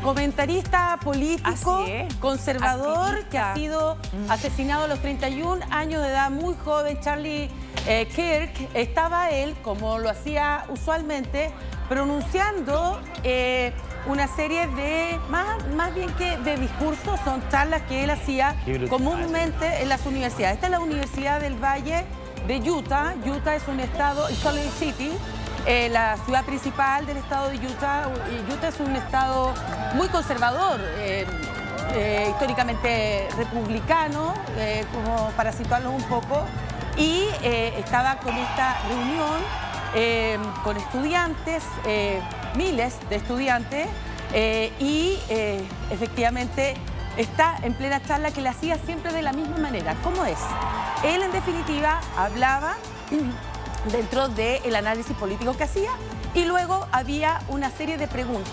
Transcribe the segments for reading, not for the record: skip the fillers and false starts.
comentarista político, conservador, activista, que ha sido asesinado a los 31 años de edad, muy joven, Charlie Kirk. Estaba él, como lo hacía usualmente, pronunciando una serie de, más bien que de discursos, son charlas que él hacía comúnmente en las universidades. Esta es la Universidad del Valle de Utah. Utah es un estado, y Salt Lake City, la ciudad principal del estado de Utah. Utah es un estado muy conservador, históricamente republicano, como para situarlos un poco, y estaba con esta reunión con estudiantes, miles de estudiantes, y efectivamente está en plena charla que la hacía siempre de la misma manera. ¿Cómo es? Él, en definitiva, hablaba dentro del análisis político que hacía, y luego había una serie de preguntas.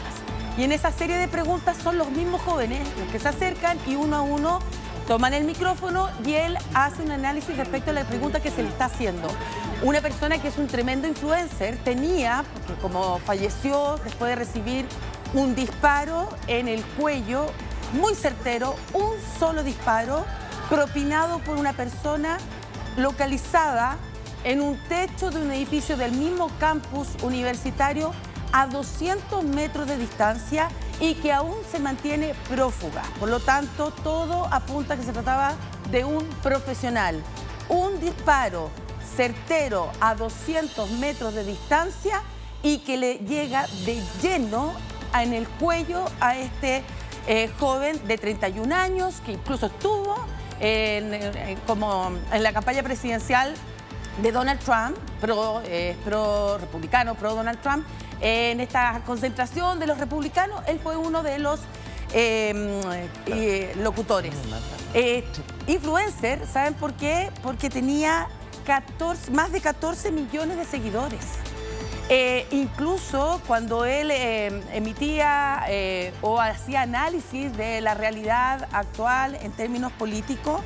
Y en esa serie de preguntas son los mismos jóvenes los que se acercan y uno a uno toman el micrófono y él hace un análisis respecto a la pregunta que se le está haciendo. Una persona que es un tremendo influencer tenía, porque como falleció después de recibir un disparo en el cuello, muy certero, un solo disparo, propinado por una persona localizada en un techo de un edificio del mismo campus universitario a 200 metros de distancia y que aún se mantiene prófuga. Por lo tanto, todo apunta a que se trataba de un profesional. Un disparo certero a 200 metros de distancia y que le llega de lleno en el cuello a este joven de 31 años, que incluso estuvo como en la campaña presidencial de Donald Trump, pro republicano, pro Donald Trump. En esta concentración de los republicanos, él fue uno de los locutores. Influencer, ¿saben por qué? Porque tenía más de 14 millones de seguidores. Incluso cuando él emitía o hacía análisis de la realidad actual en términos políticos,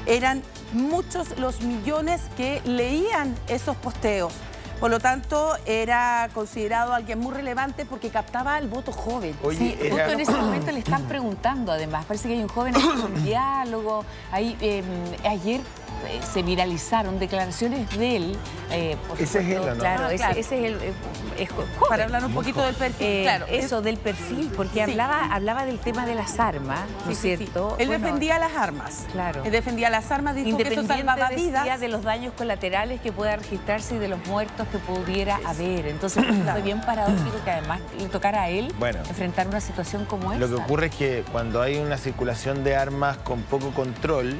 eran muchos los millones que leían esos posteos. Por lo tanto, era considerado alguien muy relevante porque captaba el voto joven. Oye, sí, justo en ese momento le están preguntando, además. Parece que hay un joven con diálogo. Ayer se viralizaron declaraciones de él. Ese es él, ¿no? Claro, ese es el joven. Para hablar un poquito del perfil. Claro, eso del perfil, porque hablaba del tema de las armas, ¿no es cierto? Él defendía las armas. Claro. Él defendía las armas, dijo que eso salvaba vidas. De los daños colaterales que pueda registrarse y de los muertos que pudiera haber. Entonces, fue bien paradójico que además le tocara a él enfrentar una situación como esta. Lo que ocurre es que cuando hay una circulación de armas con poco control,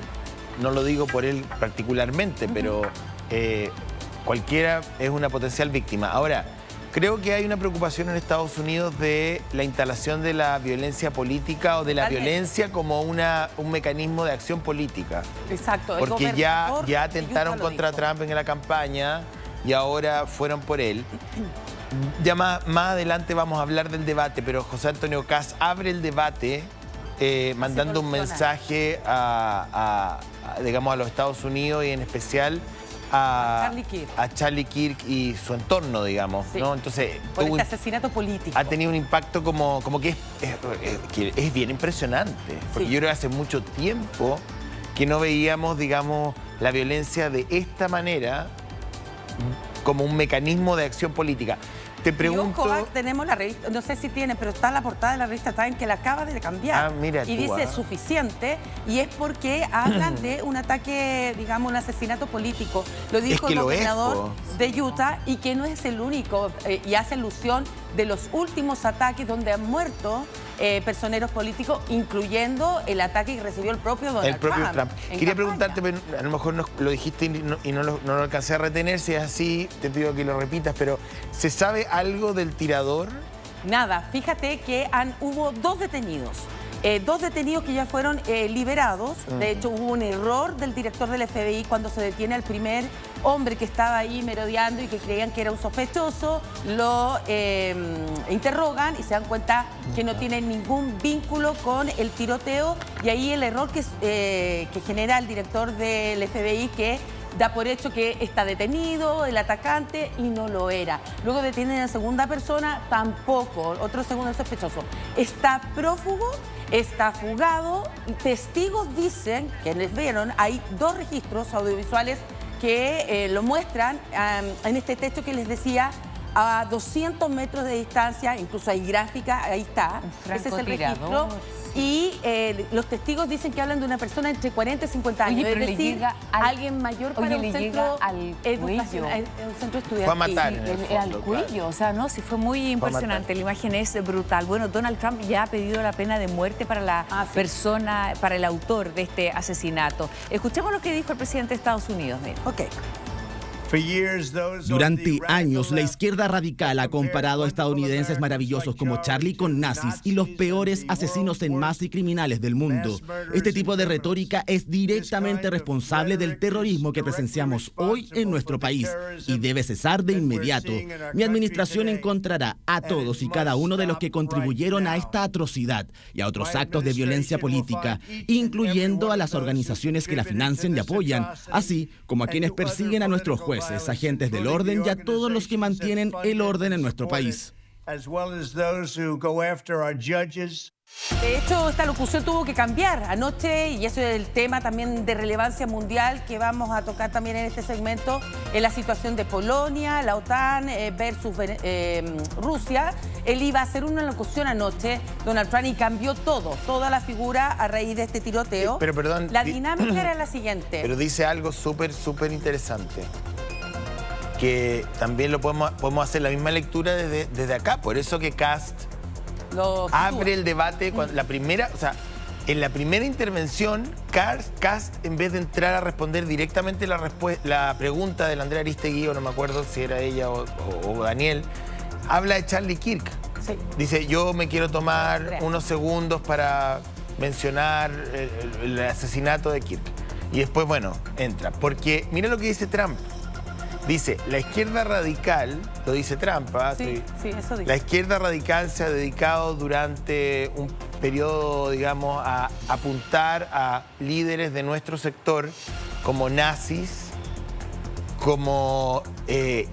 no lo digo por él particularmente, pero cualquiera es una potencial víctima. Ahora, creo que hay una preocupación en Estados Unidos de la instalación de la violencia política o de la violencia como un mecanismo de acción política. Exacto. Porque ya atentaron contra Trump en la campaña y ahora fueron por él. Ya más adelante vamos a hablar del debate, pero José Antonio Kast abre el debate mandando un mensaje digamos, a los Estados Unidos y en especial a Charlie Kirk y su entorno, digamos, ¿no? Entonces, por este asesinato político. Ha tenido un impacto como que es bien impresionante. Porque yo creo que hace mucho tiempo que no veíamos, digamos, la violencia de esta manera como un mecanismo de acción política. Te pregunto... Y ojo, tenemos la revista, no sé si tiene, pero está en la portada de la revista Time, que la acaba de cambiar. Mira y dice suficiente, y es porque hablan de un ataque, digamos, un asesinato político. Lo dijo el gobernador de Utah, y que no es el único, y hace alusión de los últimos ataques donde han muerto personeros políticos, incluyendo el ataque que recibió el propio Donald Trump. Quería preguntarte, pero a lo mejor lo dijiste y no lo alcancé a retener. Si es así, te pido que lo repitas, pero ¿se sabe algo del tirador? Nada, fíjate que hubo dos detenidos. Dos detenidos que ya fueron liberados. De hecho, hubo un error del director del FBI cuando se detiene al primer hombre que estaba ahí merodeando y que creían que era un sospechoso. Lo interrogan y se dan cuenta que no tiene ningún vínculo con el tiroteo. Y ahí el error que genera el director del FBI, que da por hecho que está detenido el atacante y no lo era. Luego detienen a segunda persona, tampoco, otro segundo sospechoso. Está prófugo, está fugado. Testigos dicen, que les vieron, hay 2 registros audiovisuales que lo muestran en este texto que les decía, a 200 metros de distancia, incluso hay gráfica, ahí está, ese es el registro. Y los testigos dicen que hablan de una persona entre 40 y 50 años, Oye, pero es decir, alguien mayor para un centro educacional, un centro estudiantil. Fue a matar. Al cuello, o sea, no, sí fue muy impresionante, la imagen es brutal. Bueno, Donald Trump ya ha pedido la pena de muerte para la persona, para el autor de este asesinato. Escuchemos lo que dijo el presidente de Estados Unidos. Mira. Ok. Durante años, la izquierda radical ha comparado a estadounidenses maravillosos como Charlie con nazis y los peores asesinos en masa y criminales del mundo. Este tipo de retórica es directamente responsable del terrorismo que presenciamos hoy en nuestro país y debe cesar de inmediato. Mi administración encontrará a todos y cada uno de los que contribuyeron a esta atrocidad y a otros actos de violencia política, incluyendo a las organizaciones que la financian y apoyan, así como a quienes persiguen a nuestros jueces, agentes del orden y a todos los que mantienen el orden en nuestro país. De hecho, esta locución tuvo que cambiar anoche y eso es el tema también de relevancia mundial que vamos a tocar también en este segmento, en la situación de Polonia, la OTAN versus Rusia. Él iba a hacer una locución anoche, Donald Trump, y cambió toda la figura a raíz de este tiroteo. Pero perdón, la dinámica era la siguiente. Pero dice algo súper interesante, que también lo podemos hacer la misma lectura desde acá, por eso que Kast abre el debate cuando en la primera intervención, Kast, en vez de entrar a responder directamente la pregunta de la Andrea Aristegui, o no me acuerdo si era ella o Daniel, habla de Charlie Kirk. Sí. Dice, yo me quiero tomar unos segundos para mencionar el asesinato de Kirk. Y después, bueno, entra. Porque mira lo que dice Trump. Dice, la izquierda radical, lo dice Trump, sí, eso dice. La izquierda radical se ha dedicado durante un periodo, digamos, a apuntar a líderes de nuestro sector como nazis, como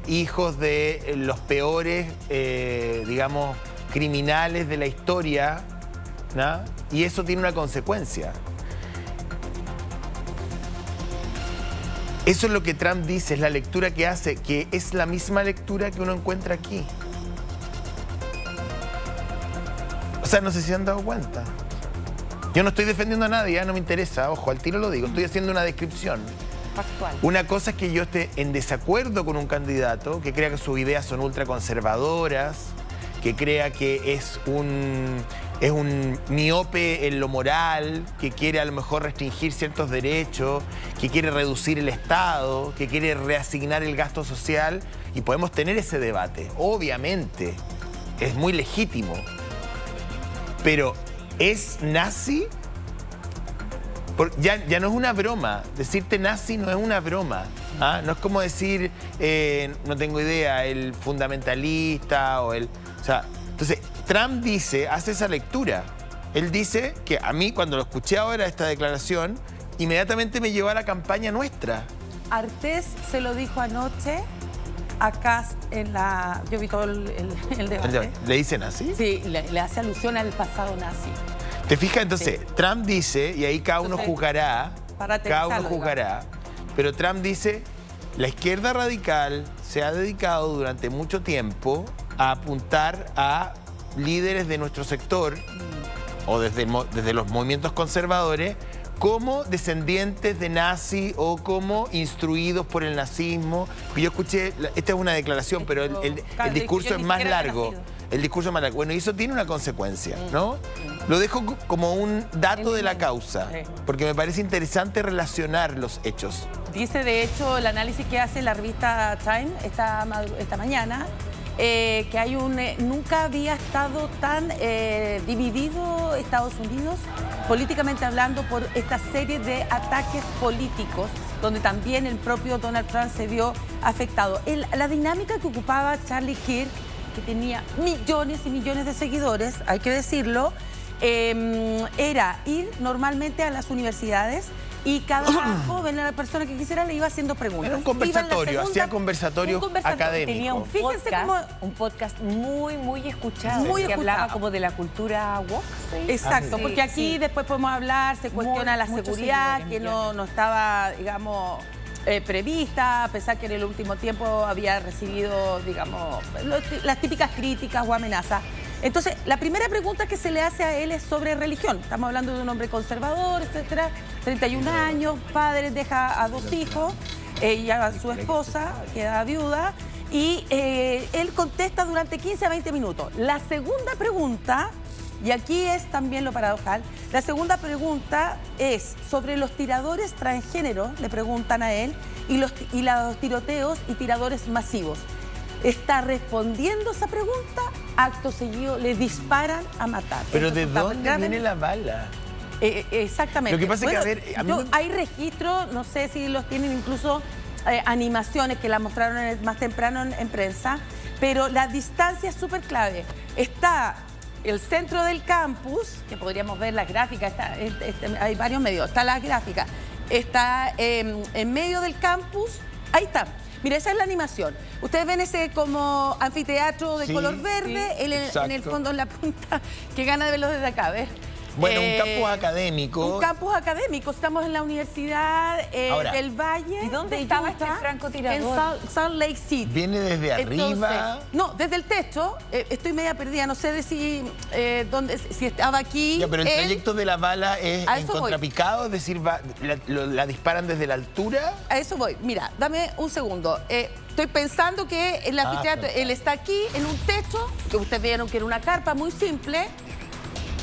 hijos de los peores, digamos, criminales de la historia, ¿no? Y eso tiene una consecuencia. Eso es lo que Trump dice, es la lectura que hace, que es la misma lectura que uno encuentra aquí. O sea, no sé si se han dado cuenta. Yo no estoy defendiendo a nadie, no me interesa, ojo, al tiro lo digo, estoy haciendo una descripción. Factual. Una cosa es que yo esté en desacuerdo con un candidato, que crea que sus ideas son ultraconservadoras, que crea que es un miope en lo moral, que quiere a lo mejor restringir ciertos derechos, que quiere reducir el Estado, que quiere reasignar el gasto social, y podemos tener ese debate. Obviamente, es muy legítimo. Pero, ¿es nazi? Ya no es una broma. Decirte nazi no es una broma. ¿Ah? No es como decir, no tengo idea, el fundamentalista o el... O sea, entonces, Trump dice, hace esa lectura. Él dice que a mí, cuando lo escuché ahora, esta declaración, inmediatamente me llevó a la campaña nuestra. Artés se lo dijo anoche a Kast en la... Yo vi todo el debate. ¿Le dicen así? Sí, le hace alusión al pasado nazi. ¿Te fijas? Entonces, Sí. Trump dice, y ahí cada uno juzgará, pero Trump dice, la izquierda radical se ha dedicado durante mucho tiempo a apuntar a líderes de nuestro sector, o desde los movimientos conservadores, como descendientes de nazi o como instruidos por el nazismo. Yo escuché, esta es una declaración, pero el discurso es más largo. El discurso es más largo. Bueno, y eso tiene una consecuencia, ¿no? Lo dejo como un dato de la causa, porque me parece interesante relacionar los hechos. Dice, de hecho, el análisis que hace la revista Time esta mañana, que hay nunca había estado tan dividido Estados Unidos, políticamente hablando, por esta serie de ataques políticos, donde también el propio Donald Trump se vio afectado. La dinámica que ocupaba Charlie Kirk, que tenía millones y millones de seguidores, hay que decirlo, era ir normalmente a las universidades y cada joven, la persona que quisiera, le iba haciendo preguntas. Era un conversatorio, hacía conversatorios académicos. Tenía un podcast muy, muy escuchado, Muy que escuchado. hablaba como de la cultura woke. ¿Sí? Exacto, Sí, porque aquí sí. después podemos hablar, se cuestiona la muchos seguridad, seguidores, que no estaba, digamos, prevista, a pesar que en el último tiempo había recibido, digamos, las típicas críticas o amenazas. Entonces, la primera pregunta que se le hace a él es sobre religión. Estamos hablando de un hombre conservador, etcétera, 31 años, padre, deja a 2 hijos, y a su esposa, queda viuda, y él contesta durante 15 a 20 minutos. La segunda pregunta, y aquí es también lo paradojal, la segunda pregunta es sobre los tiradores transgénero, le preguntan a él, y los tiroteos y tiradores masivos. Está respondiendo esa pregunta, acto seguido le disparan a matar. Pero Esto ¿de está dónde grave. viene la bala? Exactamente. Lo que pasa es que, a ver, a mí hay registros, no sé si los tienen incluso animaciones que la mostraron más temprano en prensa, pero la distancia es súper clave. Está el centro del campus, que podríamos ver las gráficas, hay varios medios, está la gráfica, está en medio del campus, ahí está. Mira, esa es la animación. Ustedes ven ese como anfiteatro de color verde, él en el fondo, en la punta, que gana de verlo desde acá, ¿ves? Bueno, un campus académico. Un campus académico. Estamos en la Universidad del Valle. ¿Y dónde de estaba Utah, este francotirador? En Salt Lake City. ¿Viene desde arriba? Entonces, no, desde el techo. Estoy media perdida. No sé de si estaba aquí. Ya, pero el trayecto de la bala es A en eso voy. contrapicado, es decir, la disparan desde la altura. A eso voy. Mira, dame un segundo. Estoy pensando que el anfiteatro, él está aquí en un techo, que ustedes vieron que era una carpa muy simple.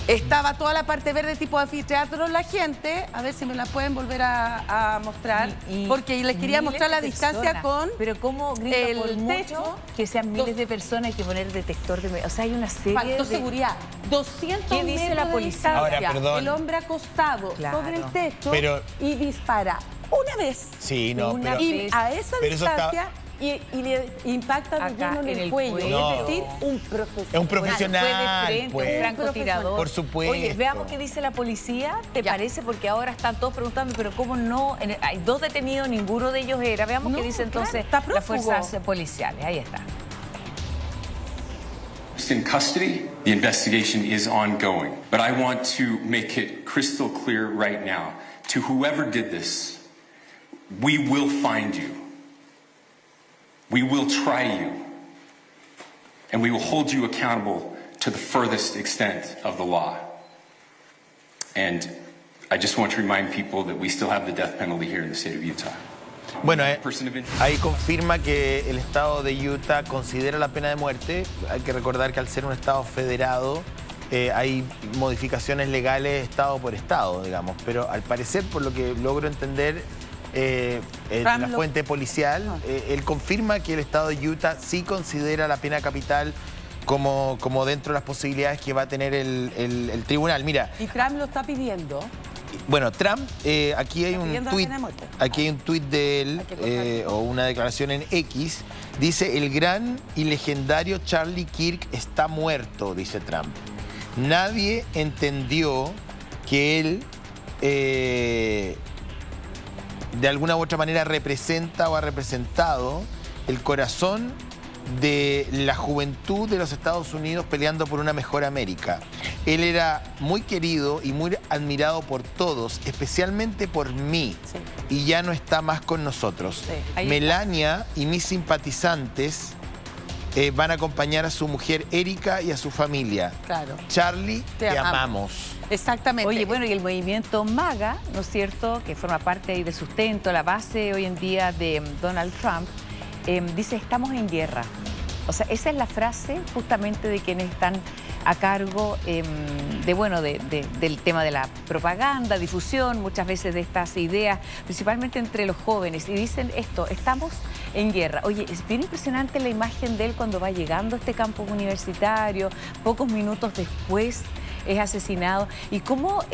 Estaba toda la parte verde tipo anfiteatro, la gente, a ver si me la pueden volver a mostrar, porque les quería mostrar la distancia con pero cómo grita el por mucho techo, que sean miles de personas, hay que poner detector de... O sea, hay una serie factor de... seguridad. 200 ¿Qué dice metros la de policía? distancia. Ahora, perdón. El hombre acostado Claro. sobre el techo Pero- y dispara una vez. Sí, no, Una pero... Y a esa Pero eso está- distancia y le impacta de Acá, lleno en en el el cuello. cuello. Es decir, un profesional. Es un profesional, Fue de frente, pues. un francotirador. Por supuesto. Oye, veamos qué dice la policía, ¿te Ya. parece? Porque ahora están todos preguntando, pero ¿cómo no? Hay 2 detenidos, ninguno de ellos era. Veamos No, qué dice entonces claro, está las prófugo. fuerzas policiales. Ahí está. In custody, the investigation is ongoing. But I want to make it crystal clear right now to whoever did this, we will find you. We will try you. And we will hold you accountable to the furthest extent of the law. And I just want to remind people that we still have the death penalty here in the state of Utah. Bueno, Person of interest. ahí confirma que el estado de Utah considera la pena de muerte. Hay que recordar que al ser un estado federado hay modificaciones legales estado por estado, digamos. Pero al parecer, por lo que logro entender, la fuente policial, él confirma que el estado de Utah sí considera la pena capital como dentro de las posibilidades que va a tener el tribunal. Mira, Y Trump lo está pidiendo. bueno, Trump, aquí hay un pidiendo la tuit, pena de muerte. aquí hay un tuit de él, o una declaración en X, dice: el gran y legendario Charlie Kirk está muerto, dice Trump. Nadie entendió que él de alguna u otra manera representa o ha representado el corazón de la juventud de los Estados Unidos peleando por una mejor América. Él era muy querido y muy admirado por todos, especialmente por mí, Sí. y ya no está más con nosotros. Sí, ahí Melania y mis simpatizantes van a acompañar a su mujer Erika y a su familia. Claro. Charlie, te amamos. amamos. Exactamente. Oye, bueno, y el movimiento MAGA, ¿no es cierto?, que forma parte ahí de sustento, la base hoy en día de Donald Trump, dice: estamos en guerra. O sea, esa es la frase justamente de quienes están a cargo del tema de la propaganda, difusión, muchas veces de estas ideas, principalmente entre los jóvenes. Y dicen esto: estamos en guerra. Oye, es bien impresionante la imagen de él cuando va llegando a este campus universitario, pocos minutos después es asesinado. Y cómo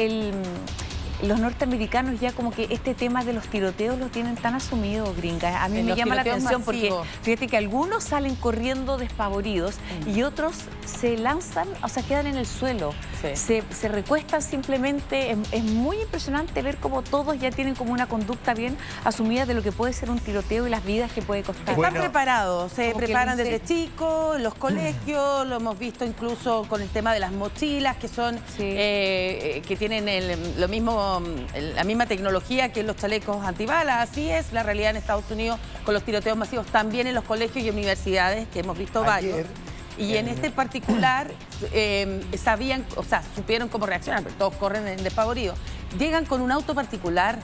los norteamericanos ya como que este tema de los tiroteos lo tienen tan asumido, gringa. A mí me Los llama la tiroteos atención porque masivos. fíjate que algunos salen corriendo despavoridos y otros se lanzan, o sea, quedan en el suelo. se recuestan simplemente. Es muy impresionante ver cómo todos ya tienen como una conducta bien asumida de lo que puede ser un tiroteo y las vidas que puede costar. Están preparados, se Como que preparan lo desde chicos, en los colegios, lo hemos visto incluso con el tema de las mochilas, que son que tienen lo mismo, la misma tecnología que los chalecos antibalas. Así es la realidad en Estados Unidos con los tiroteos masivos, también en los colegios y universidades, que hemos visto varios. Y en este particular sabían, o sea, supieron cómo reaccionar, pero todos corren despavoridos. Llegan con un auto particular,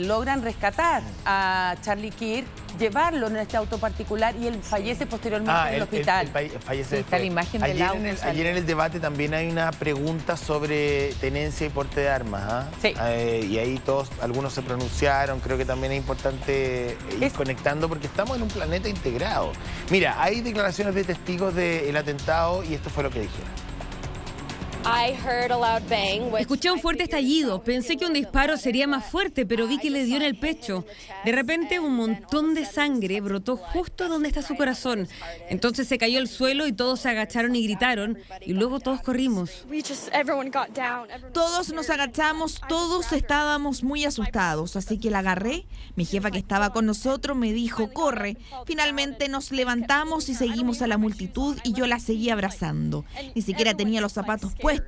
logran rescatar a Charlie Kirk, llevarlo en este auto particular y él fallece posteriormente en el hospital. Fallece está la imagen del auto. Ayer en el debate también hay una pregunta sobre tenencia y porte de armas. Sí. Y ahí algunos se pronunciaron. Creo que también es importante ir conectando porque estamos en un planeta integrado. Mira, hay declaraciones de testigos del atentado y esto fue lo que dijeron. Escuché un fuerte estallido. Pensé que un disparo sería más fuerte, pero vi que le dio en el pecho. De repente, un montón de sangre brotó justo donde está su corazón. Entonces se cayó al suelo y todos se agacharon y gritaron. Y luego todos corrimos. Todos nos agachamos, todos estábamos muy asustados, así que la agarré. Mi jefa, que estaba con nosotros, me dijo, corre. Finalmente nos levantamos y seguimos a la multitud y yo la seguí abrazando. Ni siquiera tenía los zapatos puestos.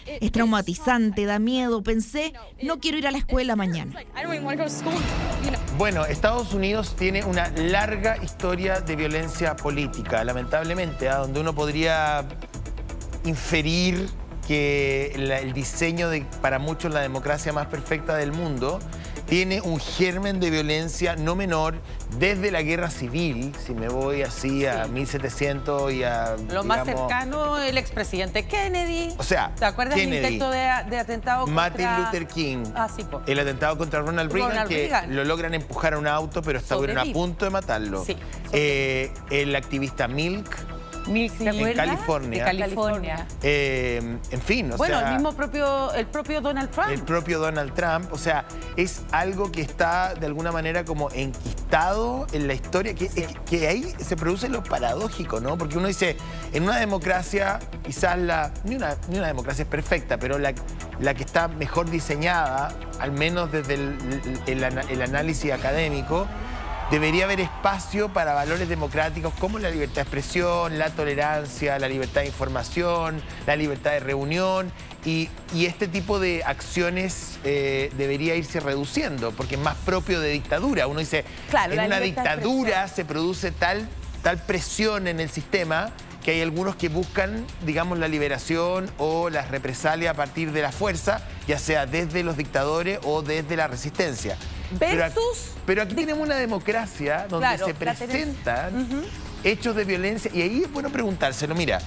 Es traumatizante, da miedo. Pensé, no quiero ir a la escuela mañana. Bueno, Estados Unidos tiene una larga historia de violencia política, lamentablemente, donde uno podría inferir que el diseño de, para muchos, la democracia más perfecta del mundo, tiene un germen de violencia no menor desde la guerra civil, si me voy así a 1700 y a... Lo más cercano, el expresidente Kennedy. O sea, ¿te acuerdas del intento de atentado contra... Martin Luther King, po. el atentado contra Ronald Reagan, que lo logran empujar a un auto, pero estuvieron a punto de matarlo. Sí, el activista Milk, en California. En fin, o sea, el propio Donald Trump. El propio Donald Trump, o sea, es algo que está de alguna manera como enquistado en la historia, que ahí se produce lo paradójico, ¿no? Porque uno dice, en una democracia, quizás ni una democracia es perfecta, pero la que está mejor diseñada, al menos desde el análisis académico, debería haber espacio para valores democráticos como la libertad de expresión, la tolerancia, la libertad de información, la libertad de reunión y este tipo de acciones debería irse reduciendo porque es más propio de dictadura. Uno dice, claro, en una dictadura se produce tal presión en el sistema que hay algunos que buscan, digamos, la liberación o la represalia a partir de la fuerza, ya sea desde los dictadores o desde la resistencia. Pero aquí tenemos una democracia donde se presentan hechos de violencia y ahí es bueno preguntárselo. Mira,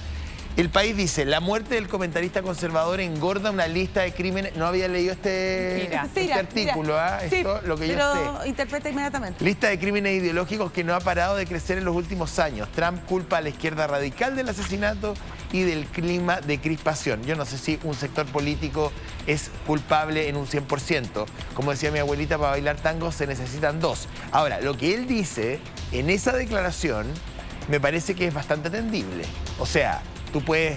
El País dice, la muerte del comentarista conservador engorda una lista de crímenes. No había leído este artículo, esto lo que yo sé. Pero interpreta inmediatamente. Lista de crímenes ideológicos que no ha parado de crecer en los últimos años. Trump culpa a la izquierda radical del asesinato y del clima de crispación. Yo no sé si un sector político es culpable en un 100%. Como decía mi abuelita, para bailar tango se necesitan dos. Ahora, lo que él dice en esa declaración me parece que es bastante atendible. O sea, tú puedes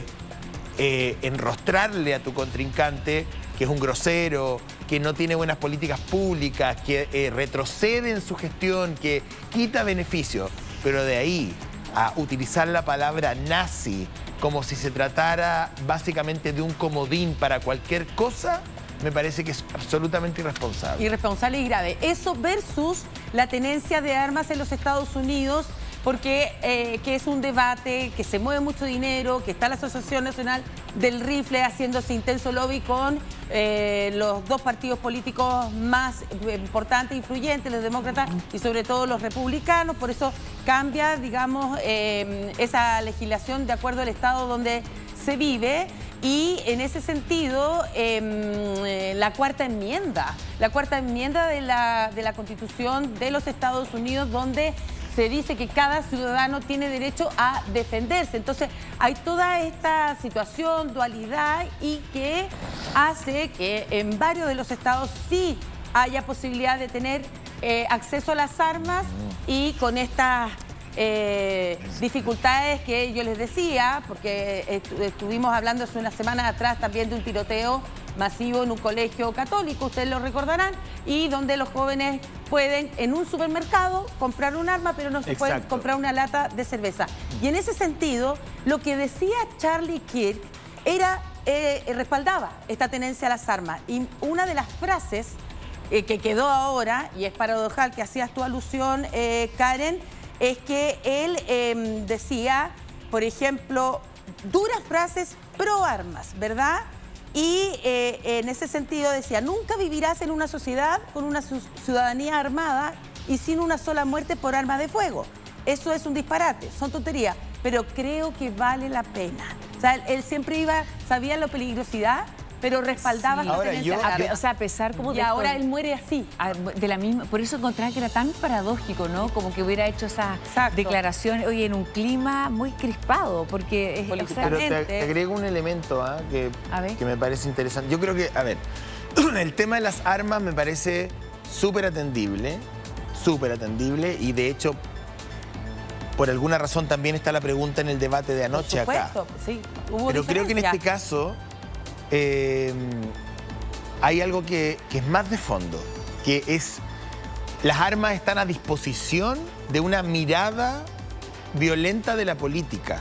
enrostrarle a tu contrincante que es un grosero, que no tiene buenas políticas públicas, que retrocede en su gestión, que quita beneficios, pero de ahí a utilizar la palabra nazi como si se tratara básicamente de un comodín para cualquier cosa, me parece que es absolutamente irresponsable. Irresponsable y grave. Eso versus la tenencia de armas en los Estados Unidos, porque que es un debate, que se mueve mucho dinero, que está la Asociación Nacional del Rifle haciendo ese intenso lobby con los dos partidos políticos más importantes e influyentes, los demócratas y sobre todo los republicanos. Por eso cambia, digamos, esa legislación de acuerdo al estado donde se vive. Y en ese sentido, la cuarta enmienda de la Constitución de los Estados Unidos, donde se dice que cada ciudadano tiene derecho a defenderse. Entonces, hay toda esta situación, dualidad, y que hace que en varios de los estados sí haya posibilidad de tener acceso a las armas y con estas dificultades que yo les decía, porque estuvimos hablando hace unas semanas atrás también de un tiroteo masivo en un colegio católico, ustedes lo recordarán, y donde los jóvenes pueden en un supermercado comprar un arma, pero no se pueden comprar una lata de cerveza. Y en ese sentido, lo que decía Charlie Kirk era, respaldaba esta tenencia a las armas. Y una de las frases que quedó ahora, y es paradojal que hacías tu alusión, Karen, es que él decía, por ejemplo, duras frases pro armas, ¿verdad? Y en ese sentido decía, nunca vivirás en una sociedad con una ciudadanía armada y sin una sola muerte por arma de fuego. Eso es un disparate, son tonterías, pero creo que vale la pena. O sea, él siempre sabía la peligrosidad, pero respaldaba esta tenencia. O sea, a pesar como y de... ahora él muere así. De la misma, por eso encontraba que era tan paradójico, ¿no? Como que hubiera hecho esa declaración, oye, en un clima muy crispado, porque... Pero te agrego un elemento que me parece interesante. Yo creo que, a ver, el tema de las armas me parece súper atendible, y de hecho, por alguna razón también está la pregunta en el debate de anoche acá. Sí, hubo pero creo que en este caso... hay algo que es más de fondo, que es las armas están a disposición de una mirada violenta de la política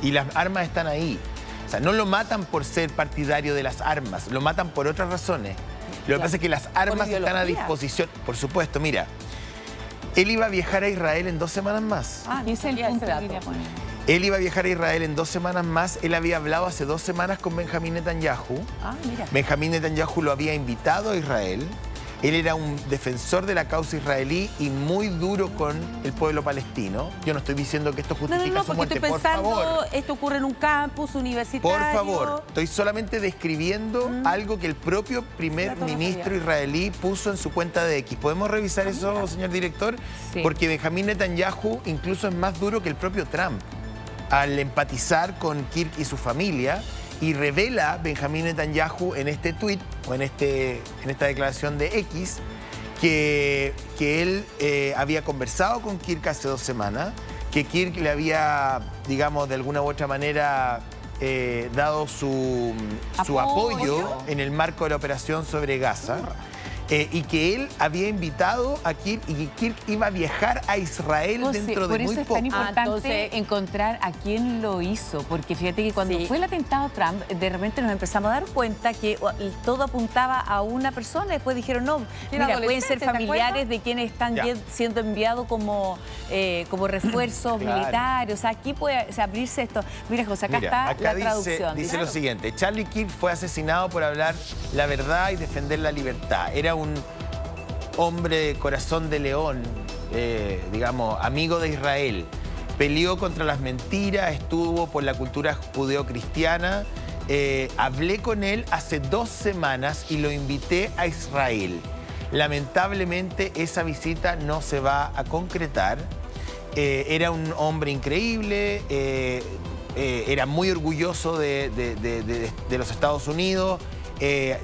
y las armas están ahí. O sea, no lo matan por ser partidario de las armas, lo matan por otras razones. Lo que pasa es que las armas están a disposición. Por supuesto, mira, él iba a viajar a Israel en 2 semanas más. Ese es el punto que quería poner. Él iba a viajar a Israel en 2 semanas más. Él había hablado hace 2 semanas con Benjamín Netanyahu. Mira. Benjamín Netanyahu lo había invitado a Israel. Él era un defensor de la causa israelí y muy duro con el pueblo palestino. Yo no estoy diciendo que esto justifica su muerte, estoy pensando, por favor. Esto ocurre en un campus universitario. Por favor, estoy solamente describiendo algo que el propio primer ministro israelí puso en su cuenta de X. ¿Podemos revisar eso, señor director? Sí. Porque Benjamín Netanyahu incluso es más duro que el propio Trump al empatizar con Kirk y su familia. Y revela Benjamín Netanyahu en este tuit o en esta declaración de X que él había conversado con Kirk hace 2 semanas, que Kirk le había, digamos, de alguna u otra manera dado su apoyo en el marco de la operación sobre Gaza. Y que él había invitado a Kirk y que Kirk iba a viajar a Israel dentro de muy poco. Por eso es tan importante encontrar a quién lo hizo, porque fíjate que cuando fue el atentado Trump, de repente nos empezamos a dar cuenta que todo apuntaba a una persona, después dijeron, no, mira, pueden ser familiares de quienes están siendo enviados como refuerzos militares, o sea, aquí puede abrirse esto. Mira, José, acá está la traducción. Dice lo siguiente, Charlie Kirk fue asesinado por hablar la verdad y defender la libertad. Era un hombre de corazón de león, digamos, amigo de Israel. Peleó contra las mentiras, estuvo por la cultura judeocristiana. Hablé con él hace 2 semanas y lo invité a Israel. Lamentablemente esa visita no se va a concretar. Era un hombre increíble, era muy orgulloso de los Estados Unidos.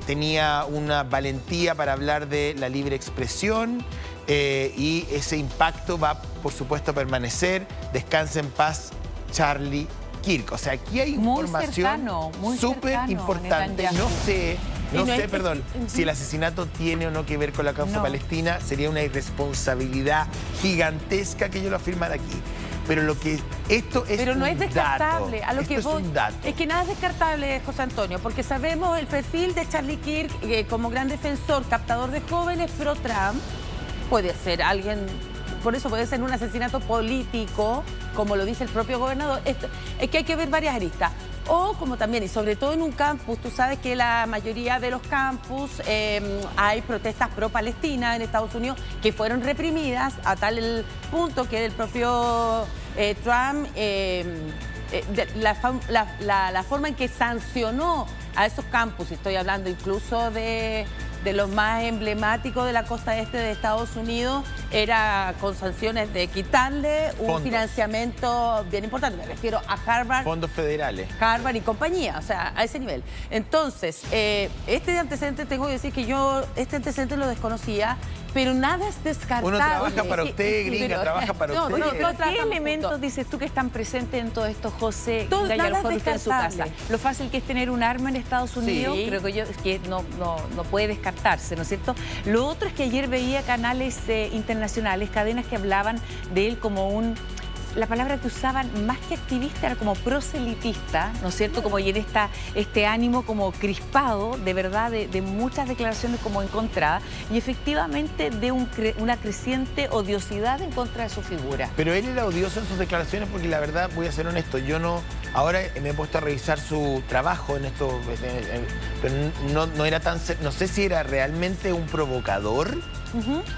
Tenía una valentía para hablar de la libre expresión y ese impacto va, por supuesto, a permanecer. Descansa en paz, Charlie Kirk. O sea, aquí hay información súper importante. No sé, si el asesinato tiene o no que ver con la causa palestina. Sería una irresponsabilidad gigantesca que yo lo afirmara aquí. Pero lo que esto es no es descartable. Dato. A lo que voy, es que nada es descartable, José Antonio, porque sabemos el perfil de Charlie Kirk como gran defensor, captador de jóvenes pro-Trump. Puede ser alguien, por eso puede ser un asesinato político, como lo dice el propio gobernador. Es que hay que ver varias aristas. O como también, y sobre todo en un campus, tú sabes que la mayoría de los campus hay protestas pro-Palestina en Estados Unidos que fueron reprimidas a tal punto que el propio Trump, la forma en que sancionó a esos campus, estoy hablando incluso de los más emblemáticos de la costa este de Estados Unidos, era con sanciones de quitarle un Fondos. financiamiento bien importante. Me refiero a Harvard. Fondos federales. Harvard y compañía, o sea, a ese nivel. Entonces, este antecedente, tengo que decir que yo este antecedente lo desconocía, pero nada es descartable. Uno trabaja para usted, gringa, Pero- trabaja para no, usted. no, ¿Qué trabajamos elementos juntos. dices tú que están presentes en todo esto, José? Todo, Gringa, y a lo nada mejor usted en su casa. descartable. Lo fácil que es tener un arma en Estados Unidos, Sí. creo que no puede descartarse, ¿no es cierto? Lo otro es que ayer veía canales internacionales, cadenas que hablaban de él como un... La palabra que usaban más que activista era como proselitista, ¿no es cierto? Como y en este ánimo como crispado, de verdad, de muchas declaraciones como encontradas y efectivamente de una creciente odiosidad en contra de su figura. Pero él era odioso en sus declaraciones porque la verdad, voy a ser honesto, yo no... Ahora me he puesto a revisar su trabajo en esto, pero no era tan... No sé si era realmente un provocador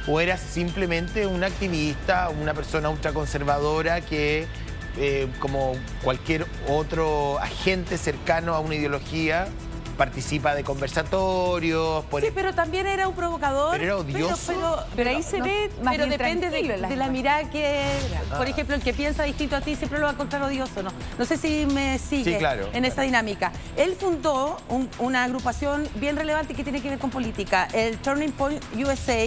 o era simplemente un activista, una persona ultraconservadora que, como cualquier otro agente cercano a una ideología, participa de conversatorios... Sí, pero también era un provocador. Pero era odioso. Pero ahí se ve más Pero bien depende tranquilo en las de la imágenes. mirada que... Por ejemplo, el que piensa distinto a ti siempre lo va a encontrar odioso, ¿no? No sé si me sigue Sí, claro, en esa dinámica. Él fundó una agrupación bien relevante que tiene que ver con política, el Turning Point USA,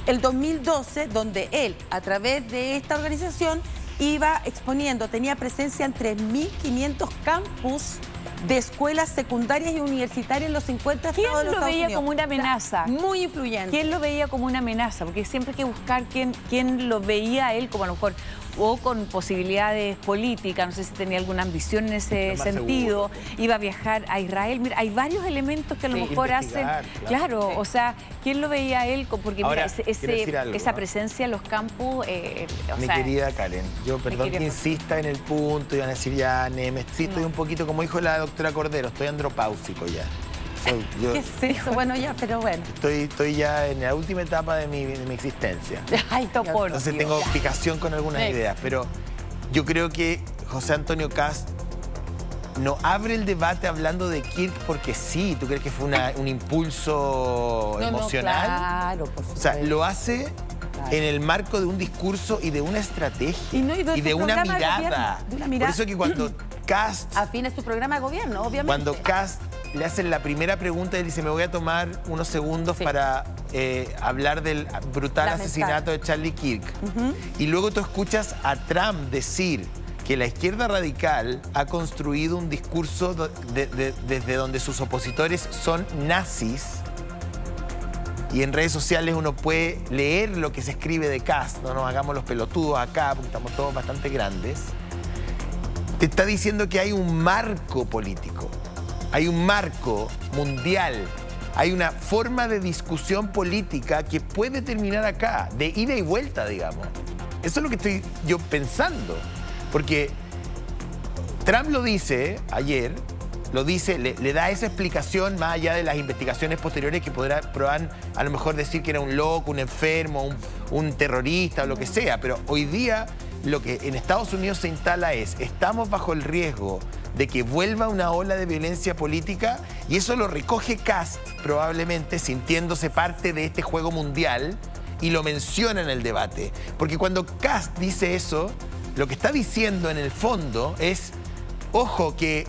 el 2012, donde él, a través de esta organización, iba exponiendo, tenía presencia en 3.500 campus de escuelas secundarias y universitarias en los 50 ¿Quién estados de los lo Estados veía Unidos. como una amenaza? Muy influyente. ¿Quién lo veía como una amenaza? Porque siempre hay que buscar quién lo veía a él como a lo mejor o con posibilidades políticas, no sé si tenía alguna ambición en ese Lo más sentido, iba a viajar a Israel. Mira, hay varios elementos que a lo Sí, mejor hacen... investigar, Claro, sí. o sea, ¿quién lo veía a él? Porque Ahora, mira, quiero decir algo, esa ¿no? presencia en los campos... o Mi sea, querida Karen, yo perdón querida que insista en el punto, y van a decir ya, Neme, sí estoy un poquito, como dijo la doctora Cordero, estoy andropáusico ya. Yo ¿Qué es eso? Bueno, ya, pero bueno. estoy ya en la última etapa de mi existencia. Ay, por Entonces Dios. tengo fijación con algunas Next. ideas, pero yo creo que José Antonio Kast no abre el debate hablando de Kirk porque sí. ¿Tú crees que fue un impulso emocional? Claro, por O sea, supuesto. lo hace en el marco de un discurso y de una estrategia Y no, y de de su una programa de mirada. gobierno, de una mirada. Por eso que cuando Kast, Afina su programa de gobierno, obviamente. cuando Kast le hacen la primera pregunta, él dice, me voy a tomar unos segundos Sí. para hablar del brutal Lamentable. asesinato de Charlie Kirk. Y luego tú escuchas a Trump decir que la izquierda radical ha construido un discurso desde donde sus opositores son nazis. Y en redes sociales uno puede leer lo que se escribe de Kast. No nos hagamos los pelotudos acá, porque estamos todos bastante grandes. Te está diciendo que hay un marco político, hay un marco mundial, hay una forma de discusión política que puede terminar acá, de ida y vuelta, digamos. Eso es lo que estoy yo pensando. Porque Trump lo dice ayer, lo dice, le da esa explicación más allá de las investigaciones posteriores que podrán a lo mejor decir que era un loco, un enfermo, un terrorista o lo que sea. Pero hoy día lo que en Estados Unidos se instala es, estamos bajo el riesgo de que vuelva una ola de violencia política y eso lo recoge Kast probablemente sintiéndose parte de este juego mundial y lo menciona en el debate. Porque cuando Kast dice eso, lo que está diciendo en el fondo es, ojo que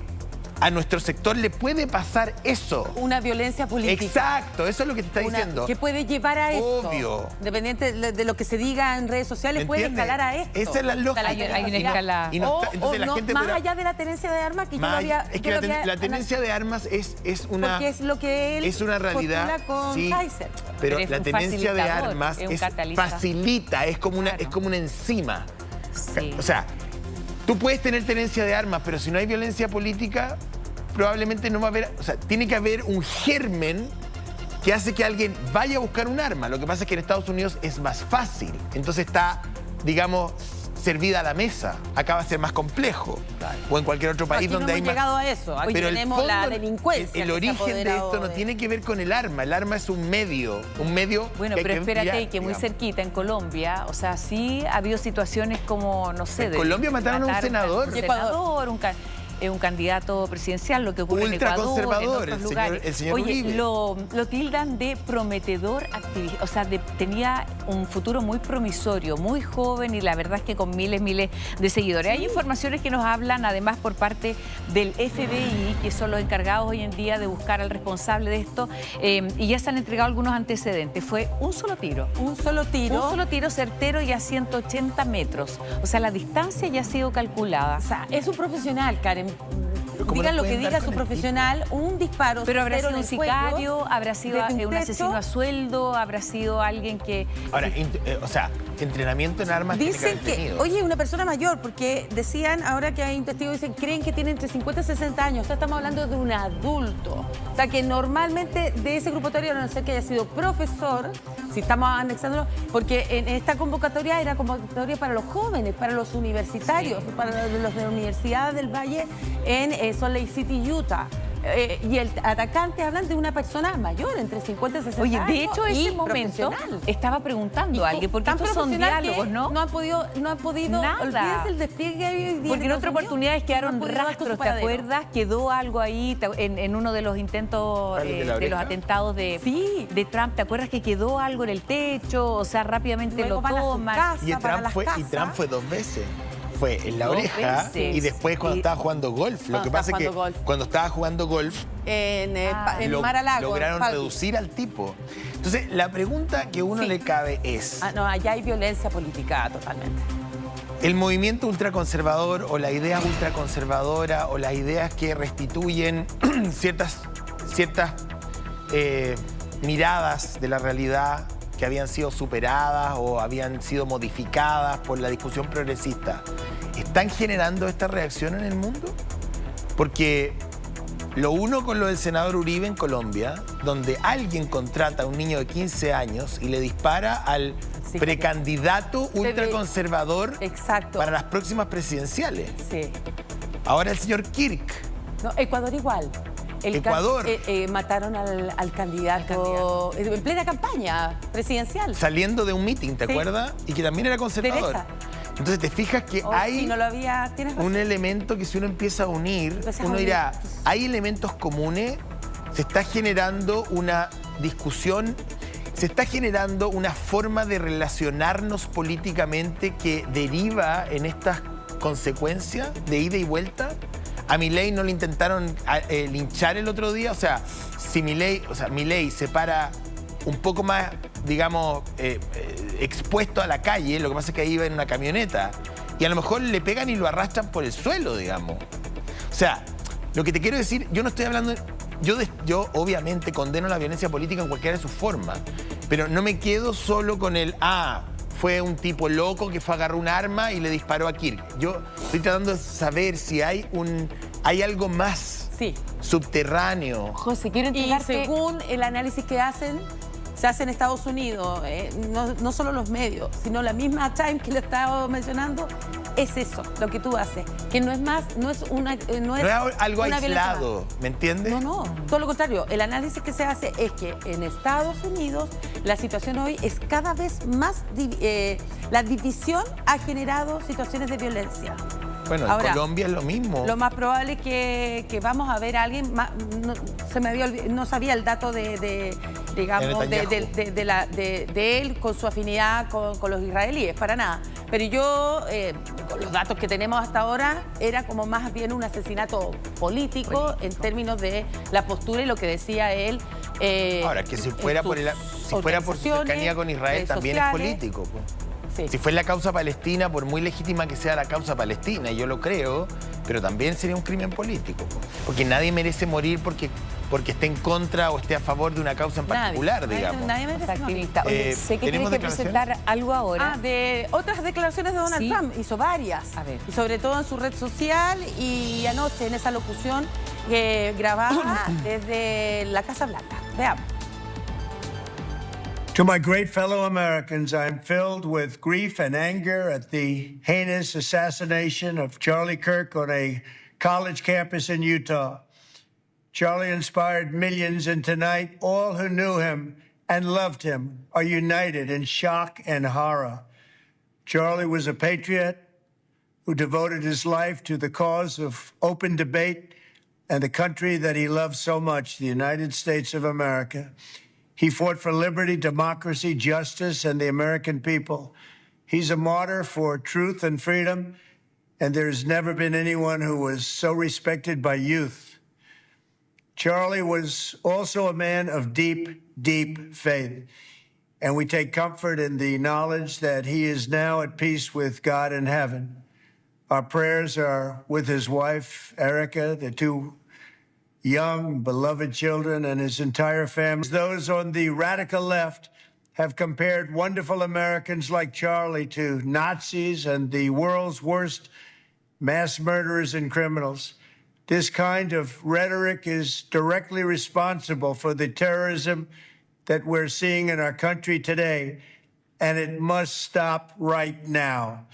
a nuestro sector le puede pasar eso. Una violencia política. Exacto, eso es lo que te está diciendo. Que puede llevar a esto. Obvio. Independiente de lo que se diga en redes sociales, puede ¿Entiendes? escalar a esto. Esa es la lógica. Hay una escala. Y no O, está- entonces o la no, gente más podrá- allá de la tenencia de armas, que yo lo Más- había... es que yo lo había la tenencia de armas es una... Porque es lo que él es una realidad, postula con sí, Kaiser. pero Pero es la un tenencia de facilitador, armas es un catalizador. facilita, es como una Claro. enzima. Sí. O sea, tú puedes tener tenencia de armas, pero si no hay violencia política, probablemente no va a haber... O sea, tiene que haber un germen que hace que alguien vaya a buscar un arma. Lo que pasa es que en Estados Unidos es más fácil. Entonces está, digamos, servida a la mesa. Acá va a ser más complejo. O en cualquier otro país Aquí no donde hay hemos más... llegado a eso. Aquí Pero el tenemos la fondo, delincuencia. el que se ha origen de apoderado esto no tiene que ver con el arma. El arma es un medio Bueno, que hay pero que espérate, emplear, que muy digamos. cerquita, en Colombia, o sea, sí ha habido situaciones como, no sé... En Colombia mataron a un senador. un senador, es un candidato presidencial, lo que ocurre en Ecuador, en otros lugares. El señor Oye, Uribe. lo tildan de prometedor activista, o sea, tenía un futuro muy promisorio, muy joven y la verdad es que con miles de seguidores. Hay informaciones que nos hablan además por parte del FBI, que son los encargados hoy en día de buscar al responsable de esto, y ya se han entregado algunos antecedentes. Fue un solo tiro. Un solo tiro. Un solo tiro certero y a 180 metros. O sea, la distancia ya ha sido calculada. O sea, es un profesional, Karen. ¿cómo Digan no lo que pueden dar diga su con el profesional, un disparo. Pero habrá certero sido un en el cuello, sicario, habrá sido desde un un techo. asesino a sueldo, habrá sido alguien que... Ahora, o sea, entrenamiento en armas tiene Dicen haber que, tenido. oye, una persona mayor, porque decían, ahora que hay un testigo, dicen, creen que tiene entre 50 y 60 años. O sea, estamos hablando de un adulto. O sea, que normalmente de ese grupo etario, a no ser que haya sido profesor, si estamos anexándolo, porque en esta convocatoria era convocatoria para los jóvenes, para los universitarios, para los de la Universidad del Valle en Salt Lake City, Utah. Y el atacante hablan de una persona mayor, entre 50 y 60 Oye, años. de hecho, y ese momento profesional. estaba preguntando a alguien, porque Tan estos son profesional diálogos, que ¿no? No han podido, Nada. olvídense el despliegue hoy día Porque en de otras Estados oportunidades Unidos, quedaron no han podido dar con rastros, su ¿te paradero. acuerdas? Quedó algo ahí en uno de los intentos ¿Cuál, el de la de los oreja? atentados de Trump. ¿Te acuerdas que quedó algo en el techo? O sea, rápidamente Luego lo van a su toman. casa. Y para las casas. Trump fue 2 veces. Fue en la Dos oreja veces. y después cuando Y- estaba jugando golf. Lo Cuando que pasa es estaba que jugando golf. cuando estaba jugando golf En lo- Mar-a-Lago. lograron Palm Beach. reducir al tipo. Entonces, la pregunta que a uno Sí. le cabe es, Ah, no, allá hay violencia política totalmente. ¿el movimiento ultraconservador o la idea ultraconservadora o las ideas que restituyen ciertas miradas de la realidad que habían sido superadas o habían sido modificadas por la discusión progresista, están generando esta reacción en el mundo? Porque lo uno con lo del senador Uribe en Colombia, donde alguien contrata a un niño de 15 años y le dispara al Sí, precandidato ve- ultraconservador Exacto. para las próximas presidenciales. Sí. Ahora el señor Kirk. No, Ecuador igual. Ecuador. Mataron al candidato en plena campaña presidencial. Saliendo de un meeting, ¿te Sí. acuerdas? Y que también era conservador. Derecha. Entonces te fijas que Oh, hay sí, no lo había. Tienes razón. un elemento que si uno empieza a unir, Empiezas a uno unir. dirá, hay elementos comunes, se está generando una discusión, se está generando una forma de relacionarnos políticamente que deriva en estas consecuencias de ida y vuelta. A Milei no le intentaron linchar el otro día, o sea, si Milei se para un poco más, digamos, expuesto a la calle, lo que pasa es que ahí iba en una camioneta, y a lo mejor le pegan y lo arrastran por el suelo, digamos. O sea, lo que te quiero decir, yo no estoy hablando... Yo obviamente condeno la violencia política en cualquiera de sus formas, pero no me quedo solo con el, fue un tipo loco que fue a agarrar un arma y le disparó a Kirk. Yo estoy tratando de saber si hay algo más Sí. subterráneo. José, quiero Y entregarte... según el análisis que hacen, se hace en Estados Unidos, no solo los medios, sino la misma Time que le estaba mencionando, es eso, lo que tú haces, que no es más, no es una No es algo una violencia aislado, ¿me entiendes? No, todo lo contrario. El análisis que se hace es que en Estados Unidos la situación hoy es cada vez más... la división ha generado situaciones de violencia. Bueno, en Ahora, Colombia es lo mismo. Lo más probable es que vamos a ver a alguien... no sabía el dato digamos, de él con su afinidad con los israelíes, para nada. Pero yo, con los datos que tenemos hasta ahora, era como más bien un asesinato político en términos de la postura y lo que decía él. Ahora, que si fuera por su cercanía con Israel, también es político. Pues. Sí. Si fue la causa palestina, por muy legítima que sea la causa palestina, y yo lo creo, pero también sería un crimen político. Pues. Porque nadie merece morir porque esté en contra o esté a favor de una causa en particular, digamos. Nadie merece morir. Activista. Oye, sé que ¿tenemos tienes que presentar algo ahora. De otras declaraciones de Donald Sí. Trump, hizo varias. A ver. Y sobre todo en su red social y anoche en esa locución grabada desde la Casa Blanca. Veamos. To my great fellow Americans, I'm filled with grief and anger at the heinous assassination of Charlie Kirk on a college campus in Utah. Charlie inspired millions, and tonight, all who knew him and loved him are united in shock and horror. Charlie was a patriot who devoted his life to the cause of open debate and the country that he loved so much, the United States of America. He fought for liberty, democracy, justice, and the American people. He's a martyr for truth and freedom, and there's never been anyone who was so respected by youth. Charlie was also a man of deep, deep faith, and we take comfort in the knowledge that he is now at peace with God in heaven. Our prayers are with his wife, Erica, the two young, beloved children, and his entire family. Those on the radical left have compared wonderful Americans like Charlie to Nazis and the world's worst mass murderers and criminals. This kind of rhetoric is directly responsible for the terrorism that we're seeing in our country today, and it must stop right now.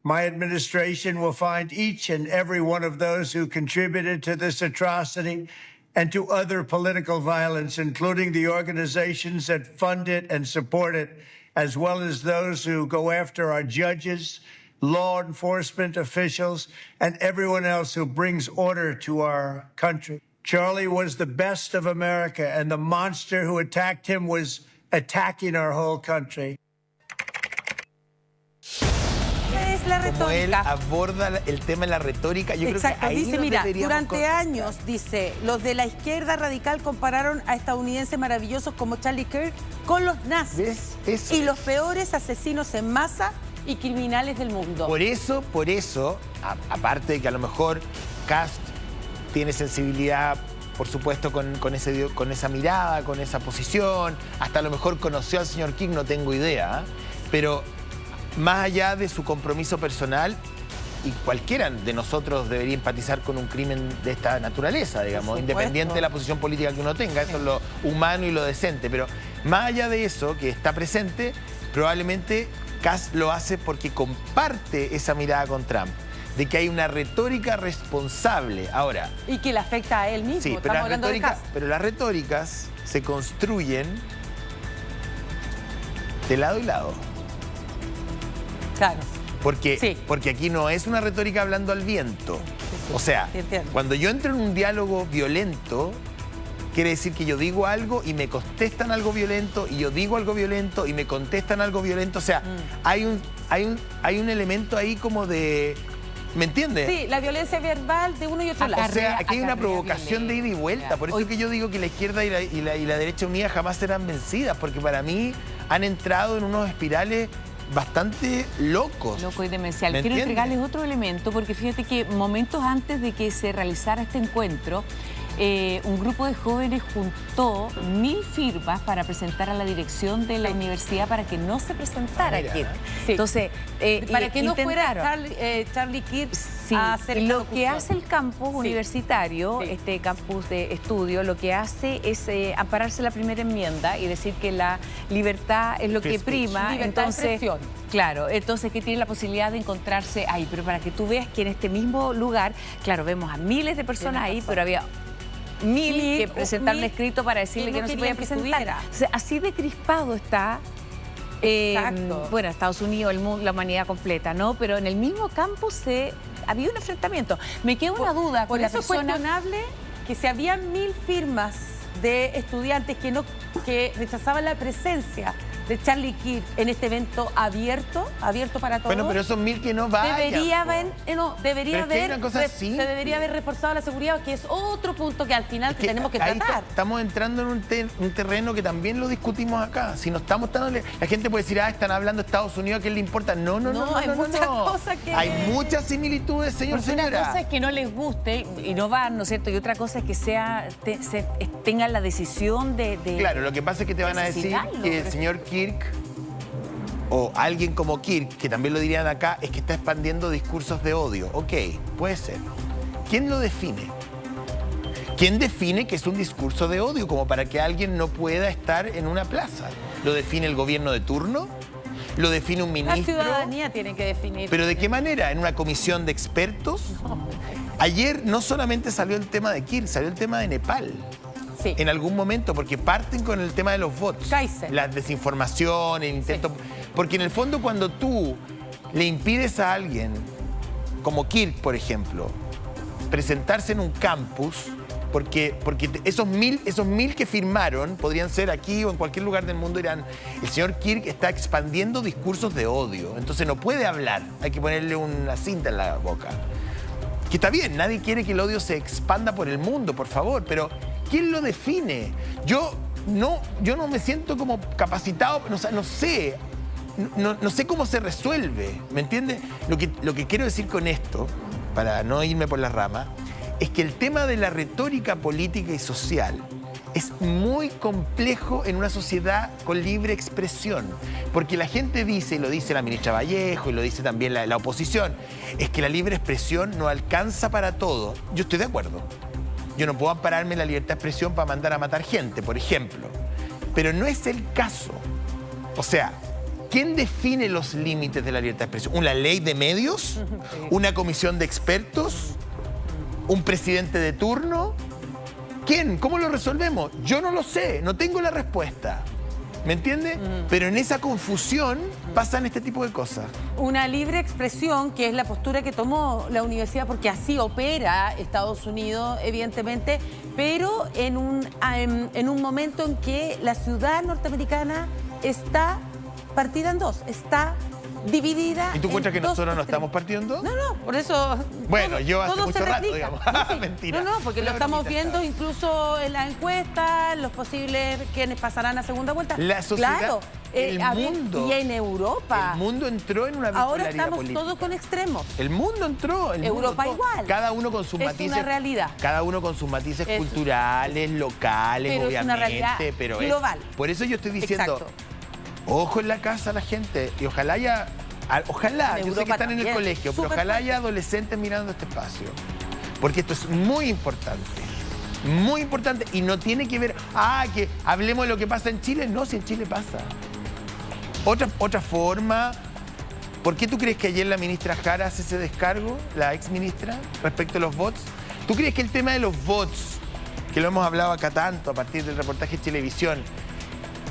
My administration will find each and every one of those who contributed to this atrocity and to other political violence, including the organizations that fund it and support it, as well as those who go after our judges, law enforcement officials, and everyone else who brings order to our country. Charlie was the best of America, and the monster who attacked him was attacking our whole country. Es la Como él retórica. aborda el tema de la retórica, yo Exacto, creo que ahí dice, nos mira, deberíamos durante años, dice, los de la izquierda radical compararon a estadounidenses maravillosos como Charlie Kirk con los nazis ¿Ves? Eso y es. los peores asesinos en masa y criminales del mundo. Por eso, aparte de que a lo mejor Kast tiene sensibilidad, por supuesto, con esa mirada, con esa posición, hasta a lo mejor conoció al señor King, no tengo idea, pero más allá de su compromiso personal, y cualquiera de nosotros debería empatizar con un crimen de esta naturaleza, digamos, independiente de la posición política que uno tenga, eso es lo humano y lo decente, pero más allá de eso, que está presente, probablemente Kast lo hace porque comparte esa mirada con Trump, de que hay una retórica responsable. Ahora, Y que le afecta a él mismo. sí, Estamos hablando de Kast. pero las retóricas se construyen de lado y lado. Claro. Porque aquí no es una retórica hablando al viento. O sea, cuando yo entro en un diálogo violento, quiere decir que yo digo algo y me contestan algo violento, y yo digo algo violento y me contestan algo violento. O sea, hay un elemento ahí como de... ¿Me entiendes? Sí, la violencia verbal de uno y otro lado. O sea, aquí hay una provocación de ida y vuelta. Por eso es que yo digo que la izquierda y la derecha unida jamás serán vencidas, porque para mí han entrado en unos espirales bastante locos. Loco y demencial. ¿Me Quiero entiendes? entregarles otro elemento, porque fíjate que momentos antes de que se realizara este encuentro, un grupo de jóvenes juntó 1000 firmas para presentar a la dirección de la universidad para que no se presentara Kirk. Sí. Entonces, Para que no fuera intentaron. Charlie Kirk Sí, a hacer y esta lo que locución. hace el campus universitario, Sí. este campus de estudio, lo que hace es ampararse la primera enmienda y decir que la libertad es lo Free que speech. prima. Libertad de Entonces, expresión. claro, entonces que tiene la posibilidad de encontrarse ahí. Pero para que tú veas que en este mismo lugar, claro, vemos a miles de personas ahí, pero había 1000 que presentaron escrito para decirle que no se podía presentar. O sea, así de crispado está. Exacto. Bueno, Estados Unidos, el mundo, la humanidad completa, ¿no? Pero en el mismo campus había un enfrentamiento. Me queda una duda Por con la eso es persona. cuestionable que si habían 1000 firmas de estudiantes que rechazaban la presencia de Charlie Kirk en este evento abierto para todos. Bueno, pero esos 1000 que no vayan. Debería po. haber, Pero es que hay una cosa así. se debería haber reforzado la seguridad, que es otro punto que al final Es que tenemos que ahí tratar. estamos entrando en un terreno que también lo discutimos acá. Si no estamos tan... La gente puede decir, están hablando de Estados Unidos, ¿a quién le importa? No, hay muchas cosas que... Hay muchas similitudes, Porque señora. una cosa es que no les guste y no van, ¿no es cierto? Y otra cosa es que tengan la decisión de... Claro, lo que pasa es que te van a decir asesinarlo. que el señor Kirk, o alguien como Kirk, que también lo dirían acá, es que está expandiendo discursos de odio. Ok, puede ser. ¿Quién lo define? ¿Quién define que es un discurso de odio como para que alguien no pueda estar en una plaza? ¿Lo define el gobierno de turno? ¿Lo define un La ministro? ciudadanía tiene que definir. ¿Pero de qué manera? ¿En una comisión de expertos? Ayer no solamente salió el tema de Kirk, salió el tema de Nepal. Sí. En algún momento, porque parten con el tema de los bots. Kaiser. La desinformación, el intento... Porque en el fondo cuando tú le impides a alguien como Kirk, por ejemplo, presentarse en un campus, porque esos mil que firmaron podrían ser aquí o en cualquier lugar del mundo, dirán, el señor Kirk está expandiendo discursos de odio, entonces no puede hablar, hay que ponerle una cinta en la boca. Que está bien, nadie quiere que el odio se expanda por el mundo, por favor, pero ¿quién lo define? Yo no me siento como capacitado, no sé cómo se resuelve, ¿me entiendes? Lo que quiero decir con esto, para no irme por las ramas, es que el tema de la retórica política y social es muy complejo en una sociedad con libre expresión, porque la gente dice, y lo dice la ministra Vallejo, y lo dice también la oposición, es que la libre expresión no alcanza para todo. Yo estoy de acuerdo. Yo no puedo ampararme en la libertad de expresión para mandar a matar gente, por ejemplo. Pero no es el caso. O sea, ¿quién define los límites de la libertad de expresión? ¿Una ley de medios? ¿Una comisión de expertos? ¿Un presidente de turno? ¿Quién? ¿Cómo lo resolvemos? Yo no lo sé, no tengo la respuesta. ¿Me entiende? Pero en esa confusión pasan este tipo de cosas. Una libre expresión, que es la postura que tomó la universidad, porque así opera Estados Unidos, evidentemente, pero en un momento en que la ciudad norteamericana está partida en dos, está dividida. ¿Y tú encuentras que nosotros no extremos. estamos partidos en dos? No, por eso. Bueno, yo hace todo mucho se rato, replica. digamos. Mentira. No, porque lo estamos viendo incluso en las encuestas, los posibles quienes pasarán a segunda vuelta. La sociedad, claro, el mundo. Y en Europa. El mundo entró en una bipolaridad Ahora estamos política. todos con extremos. El mundo entró. Europa igual. Cada uno con sus matices. Es una realidad. Cada uno con sus matices culturales, locales, pero obviamente. Es una realidad pero global. Por eso yo estoy diciendo, exacto. Ojo en la casa a la gente. Y ojalá En yo sé que están en el colegio, pero ojalá haya adolescentes mirando este espacio. Porque esto es muy importante. Muy importante. Y no tiene que ver, que hablemos de lo que pasa en Chile. No, si en Chile pasa. Otra forma. ¿Por qué tú crees que ayer la ministra Jara hace ese descargo, la ex ministra, respecto a los bots? ¿Tú crees que el tema de los bots, que lo hemos hablado acá tanto a partir del reportaje de Televisión,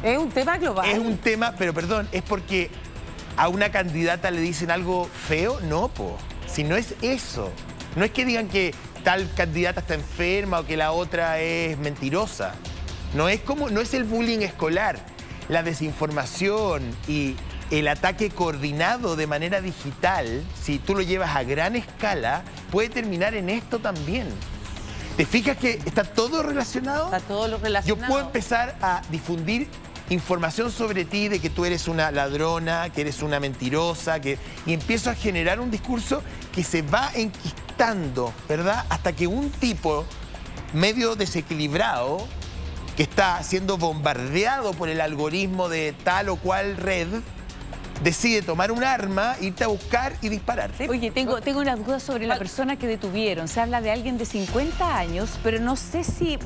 es un tema global? Es un tema, pero perdón, es porque a una candidata le dicen algo feo? No, si no es eso. No es que digan que tal candidata está enferma o que la otra es mentirosa. No es el bullying escolar. La desinformación y el ataque coordinado de manera digital, si tú lo llevas a gran escala, puede terminar en esto también. ¿Te fijas que está todo relacionado? Está todo lo relacionado. Yo puedo empezar a difundir información sobre ti, de que tú eres una ladrona, que eres una mentirosa, y empiezo a generar un discurso que se va enquistando, ¿verdad? Hasta que un tipo medio desequilibrado, que está siendo bombardeado por el algoritmo de tal o cual red, decide tomar un arma, irte a buscar y disparar. Oye, tengo una duda sobre la persona que detuvieron. Se habla de alguien de 50 años, pero no sé si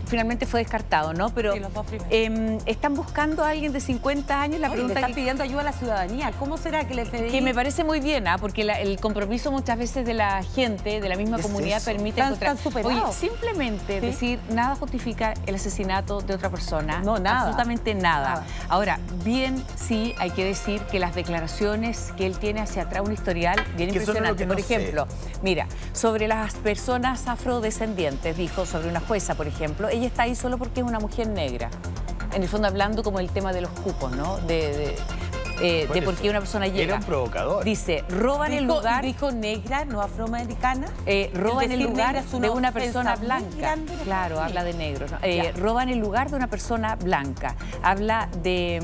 finalmente fue descartado, ¿no? Pero sí, los dos primeros. están buscando a alguien de 50 años. La pregunta le están pidiendo ayuda a la ciudadanía. ¿Cómo será que le pedí? Que me parece muy bien, porque el compromiso muchas veces de la gente, de la misma comunidad, permite encontrar. Están superados. Oye, simplemente decir nada justifica el asesinato de otra persona. No, nada. Absolutamente nada. Ahora, bien, sí, hay que decir que las declaraciones que él tiene hacia atrás, un historial bien impresionante. Por ejemplo, mira, sobre las personas afrodescendientes, dijo sobre una jueza, por ejemplo, ella está ahí solo porque es una mujer negra. En el fondo hablando como el tema de los cupos, ¿no? De por qué una persona llega. Era un provocador. Dice, roban el lugar. Dijo negra, no afroamericana. Roban el lugar de una persona blanca. Grande, claro, habla de negros, ¿no? Roban el lugar de una persona blanca. Habla de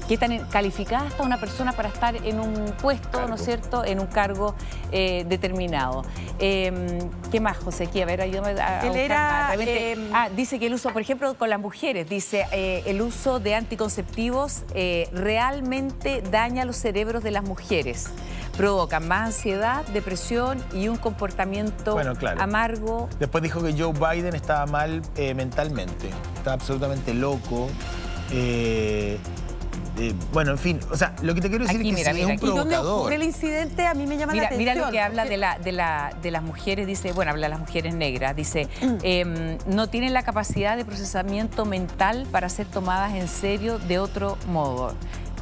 qué tan calificada está una persona para estar en un puesto, ¿no es cierto?, en un cargo determinado. ¿Qué más, José? Aquí, a ver, ayúdame a buscar más. Dice que el uso, por ejemplo, con las mujeres, dice, el uso de anticonceptivos realmente daña los cerebros de las mujeres. Provoca más ansiedad, depresión y un comportamiento amargo. Después dijo que Joe Biden estaba mal mentalmente, estaba absolutamente loco. Bueno, en fin, o sea, lo que te quiero decir es que es un provocador. ¿Y dónde ocurre el incidente? A mí me llama la atención. Mira lo que habla de las mujeres, dice, bueno, habla de las mujeres negras, dice, no tienen la capacidad de procesamiento mental para ser tomadas en serio de otro modo.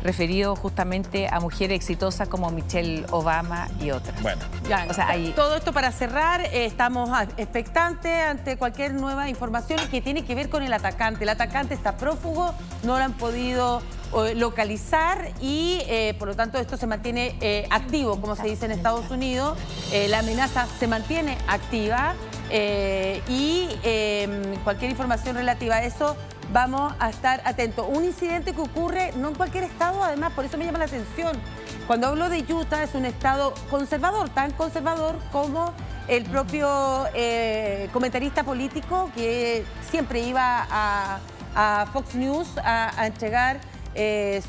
referido justamente a mujeres exitosas como Michelle Obama y otras. Bueno. Ya, O sea, ahí- todo esto para cerrar, estamos expectantes ante cualquier nueva información que tiene que ver con el atacante. El atacante está prófugo, no lo han podido localizar y por lo tanto esto se mantiene activo, como se dice en Estados Unidos. La amenaza se mantiene activa y cualquier información relativa a eso vamos a estar atentos. Un incidente que ocurre no en cualquier estado, además, por eso me llama la atención. Cuando hablo de Utah, es un estado conservador, tan conservador como el propio comentarista político que siempre iba a Fox News a entregar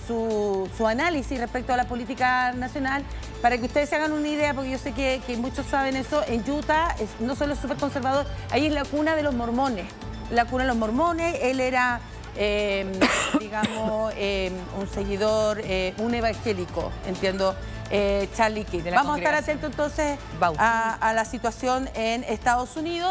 su análisis respecto a la política nacional. Para que ustedes se hagan una idea, porque yo sé que muchos saben eso, en Utah no solo es súper conservador, ahí es la cuna de los mormones. La cuna de los mormones, él era, digamos, un seguidor, un evangélico, entiendo, Charlie Kirk. Vamos a estar atentos entonces a la situación en Estados Unidos.